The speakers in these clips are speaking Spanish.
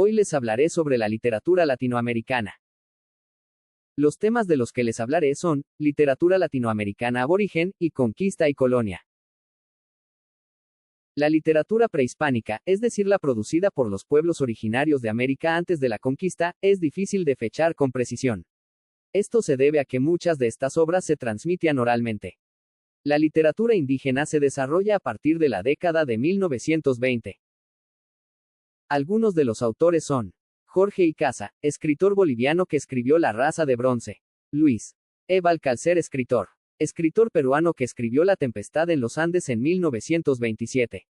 Hoy les hablaré sobre la literatura latinoamericana. Los temas de los que les hablaré son, literatura latinoamericana aborigen, y conquista y colonia. La literatura prehispánica, es decir, la producida por los pueblos originarios de América antes de la conquista, es difícil de fechar con precisión. Esto se debe a que muchas de estas obras se transmitían oralmente. La literatura indígena se desarrolla a partir de la década de 1920. Algunos de los autores son Jorge Icaza, escritor boliviano que escribió La raza de bronce. Luis E. Balcalcer, escritor peruano que escribió La tempestad en los Andes en 1927.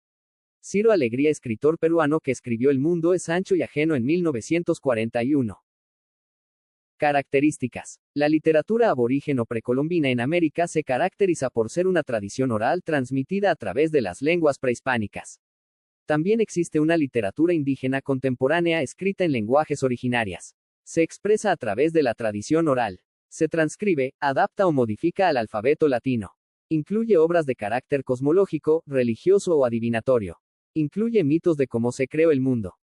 Ciro Alegría, escritor peruano que escribió El mundo es ancho y ajeno en 1941. Características. La literatura aborigen o precolombina en América se caracteriza por ser una tradición oral transmitida a través de las lenguas prehispánicas. También existe una literatura indígena contemporánea escrita en lenguajes originarias. Se expresa a través de la tradición oral. Se transcribe, adapta o modifica al alfabeto latino. Incluye obras de carácter cosmológico, religioso o adivinatorio. Incluye mitos de cómo se creó el mundo.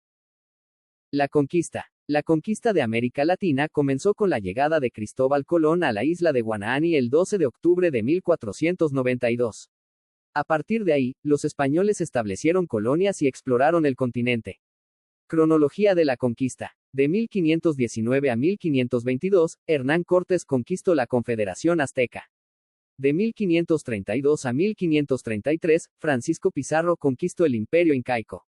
La conquista. La conquista de América Latina comenzó con la llegada de Cristóbal Colón a la isla de Guanaani el 12 de octubre de 1492. A partir de ahí, los españoles establecieron colonias y exploraron el continente. Cronología de la conquista. De 1519 a 1522, Hernán Cortés conquistó la Confederación Azteca. De 1532 a 1533, Francisco Pizarro conquistó el Imperio Incaico.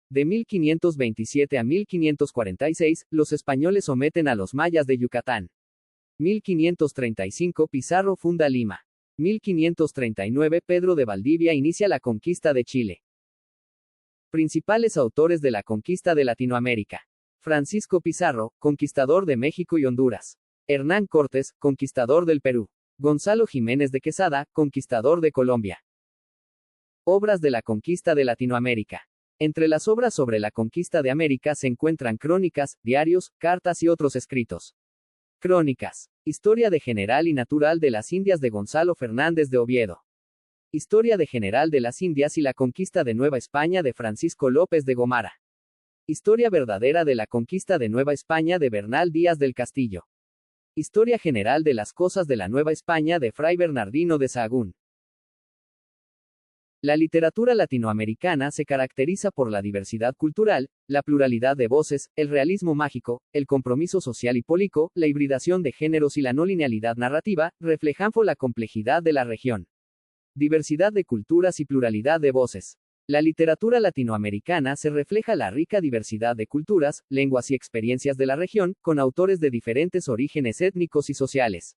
De 1527 a 1546, los españoles someten a los mayas de Yucatán. 1535, Pizarro funda Lima. 1539, Pedro de Valdivia inicia la conquista de Chile. Principales autores de la conquista de Latinoamérica. Francisco Pizarro, conquistador de México y Honduras. Hernán Cortés, conquistador del Perú. Gonzalo Jiménez de Quesada, conquistador de Colombia. Obras de la conquista de Latinoamérica. Entre las obras sobre la conquista de América se encuentran crónicas, diarios, cartas y otros escritos. Crónicas. Historia de General y Natural de las Indias de Gonzalo Fernández de Oviedo. Historia de General de las Indias y la conquista de Nueva España de Francisco López de Gomara. Historia verdadera de la conquista de Nueva España de Bernal Díaz del Castillo. Historia general de las cosas de la Nueva España de Fray Bernardino de Sahagún. La literatura latinoamericana se caracteriza por la diversidad cultural, la pluralidad de voces, el realismo mágico, el compromiso social y político, la hibridación de géneros y la no linealidad narrativa, reflejando la complejidad de la región. Diversidad de culturas y pluralidad de voces. La literatura latinoamericana se refleja la rica diversidad de culturas, lenguas y experiencias de la región, con autores de diferentes orígenes étnicos y sociales.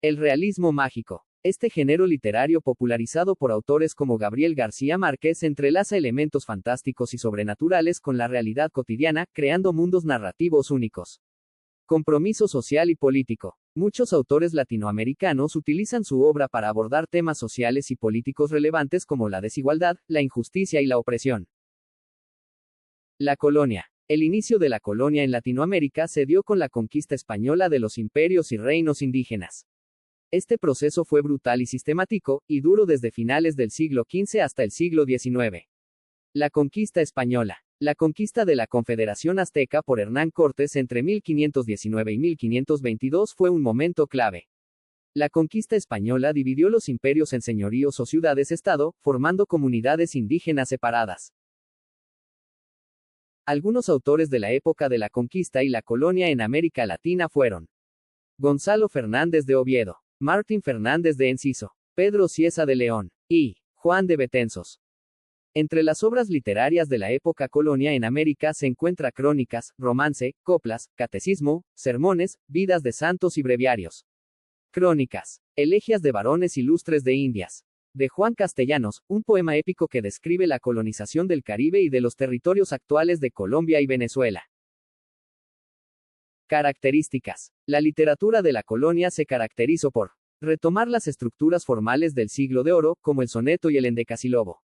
El realismo mágico. Este género literario popularizado por autores como Gabriel García Márquez entrelaza elementos fantásticos y sobrenaturales con la realidad cotidiana, creando mundos narrativos únicos. Compromiso social y político. Muchos autores latinoamericanos utilizan su obra para abordar temas sociales y políticos relevantes como la desigualdad, la injusticia y la opresión. La colonia. El inicio de la colonia en Latinoamérica se dio con la conquista española de los imperios y reinos indígenas. Este proceso fue brutal y sistemático, y duro desde finales del siglo XV hasta el siglo XIX. La conquista española. La conquista de la Confederación Azteca por Hernán Cortés entre 1519 y 1522 fue un momento clave. La conquista española dividió los imperios en señoríos o ciudades-estado, formando comunidades indígenas separadas. Algunos autores de la época de la conquista y la colonia en América Latina fueron Gonzalo Fernández de Oviedo, Martín Fernández de Enciso, Pedro Cieza de León, y Juan de Betanzos. Entre las obras literarias de la época colonia en América se encuentra crónicas, romance, coplas, catecismo, sermones, vidas de santos y breviarios. Crónicas. Elegías de varones ilustres de Indias. De Juan Castellanos, un poema épico que describe la colonización del Caribe y de los territorios actuales de Colombia y Venezuela. Características. La literatura de la colonia se caracterizó por retomar las estructuras formales del siglo de oro, como el soneto y el endecasílogo.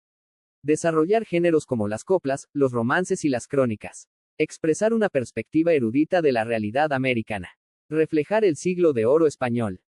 Desarrollar géneros como las coplas, los romances y las crónicas. Expresar una perspectiva erudita de la realidad americana. Reflejar el siglo de oro español.